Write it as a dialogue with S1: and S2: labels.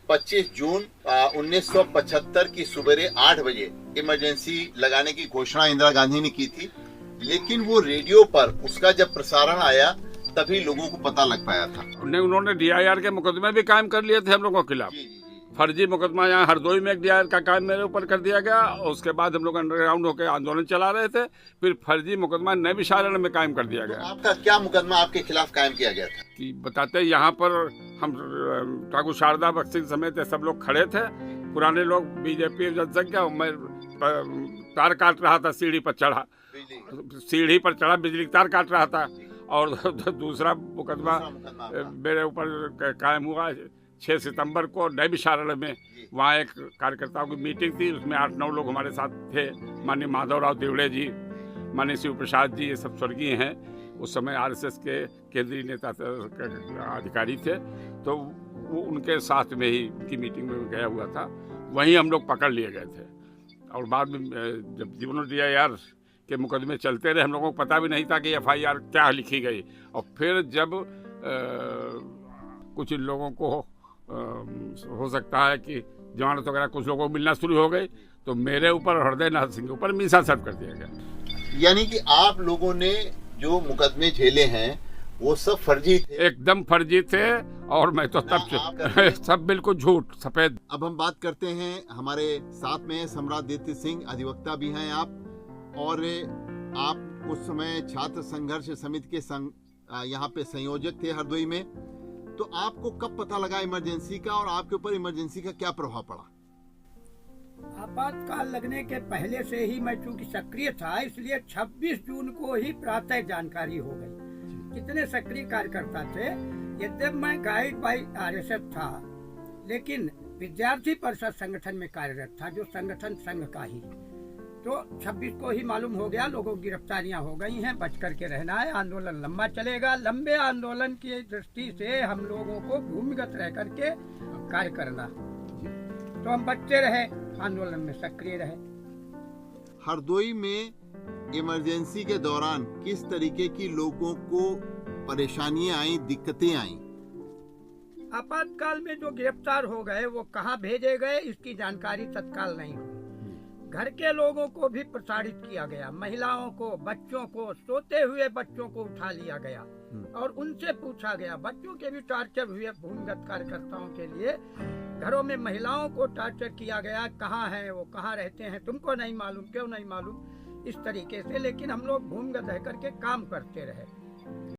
S1: 25 जून 1975 की सुबह 8 बजे इमरजेंसी लगाने की घोषणा इंदिरा गांधी ने की थी, लेकिन वो रेडियो पर उसका जब प्रसारण आया तभी लोगों को पता लग पाया था।
S2: उन्होंने DIR के मुकदमे भी कायम कर लिए थे हम लोगों के खिलाफ। फर्जी मुकदमा यहाँ हरदोई में एक DIR का कायम मेरे ऊपर कर दिया गया, और उसके बाद हम लोग अंडरग्राउंड होकर आंदोलन चला रहे थे, फिर फर्जी मुकदमा नए विशारण में कायम कर दिया गया।
S1: तो आपका क्या मुकदमा आपके खिलाफ कायम किया गया था?
S2: कि बताते यहाँ पर हम ठाकुर शारदा भगत सिंह समेत सब लोग खड़े थे, पुराने लोग, बीजेपी जनसंख्या, मैं तार काट रहा था, सीढ़ी पर चढ़ा बिजली तार काट रहा था, और दूसरा मुकदमा मेरे ऊपर कायम हुआ 6 सितंबर को नए विशारण में। वहाँ एक कार्यकर्ताओं की मीटिंग थी, उसमें 8-9 लोग हमारे साथ थे। माननीय माधवराव दिवड़े जी, माननीय शिव प्रसाद जी, ये सब स्वर्गीय हैं, उस समय RSS के केंद्रीय नेता अधिकारी थे, तो वो उनके साथ में ही उनकी मीटिंग में गया हुआ था। वहीं हम लोग पकड़ लिए गए थे, और बाद में जब जीवन DIR के मुकदमे चलते रहे, हम लोगों को पता भी नहीं था कि FIR क्या लिखी गई। और फिर जब कुछ लोगों को हो सकता है कि जमानत वगैरह कुछ लोगों को मिलना शुरू हो गई, तो मेरे ऊपर, हृदय नाथ सिंह के ऊपर मीसा सर्व कर दिया गया।
S1: यानी कि आप लोगों ने जो मुकदमे झेले हैं वो सब फर्जी थे?
S2: एकदम फर्जी थे, और मैं तो तब सब बिल्कुल झूठ सफेद।
S1: अब हम बात करते हैं, हमारे साथ में सम्राट सिंह, अधिवक्ता भी हैं आप, और आप उस समय छात्र संघर्ष समिति के यहाँ पे संयोजक थे हरदोई में। तो आपको कब पता लगा इमरजेंसी का, और आपके ऊपर इमरजेंसी का क्या प्रभाव पड़ा?
S3: आपातकाल लगने के पहले से ही मैं चूंकि सक्रिय था, इसलिए 26 जून को ही प्रातः जानकारी हो गई। कितने सक्रिय कार्यकर्ता थे। यद्यपि मैं गाइड बाय RSS था, लेकिन विद्यार्थी परिषद संगठन में कार्यरत था, जो संगठन संघ का ही। तो 26 को ही मालूम हो गया, लोगों की गिरफ्तारियां हो गई हैं, बच करके रहना है, आंदोलन लंबा चलेगा। लंबे आंदोलन की दृष्टि से हम लोगों को भूमिगत रह करके कार्य करना, तो हम बचते रहे, आंदोलन में सक्रिय रहे।
S1: हरदोई में इमरजेंसी के दौरान किस तरीके की लोगों को परेशानियां आई, दिक्कतें आई?
S3: आपातकाल में जो गिरफ्तार हो गए वो कहाँ भेजे गए, इसकी जानकारी तत्काल नहीं हुई। घर के लोगों को भी प्रताड़ित किया गया, महिलाओं को, बच्चों को, सोते हुए बच्चों को उठा लिया गया और उनसे पूछा गया। बच्चों के भी टॉर्चर हुए, भूमिगत कार्यकर्ताओं के लिए घरों में महिलाओं को टॉर्चर किया गया। कहाँ है वो, कहाँ रहते हैं, तुमको नहीं मालूम, क्यों नहीं मालूम, इस तरीके से। लेकिन हम लोग भूमिगत रह करके काम करते रहे।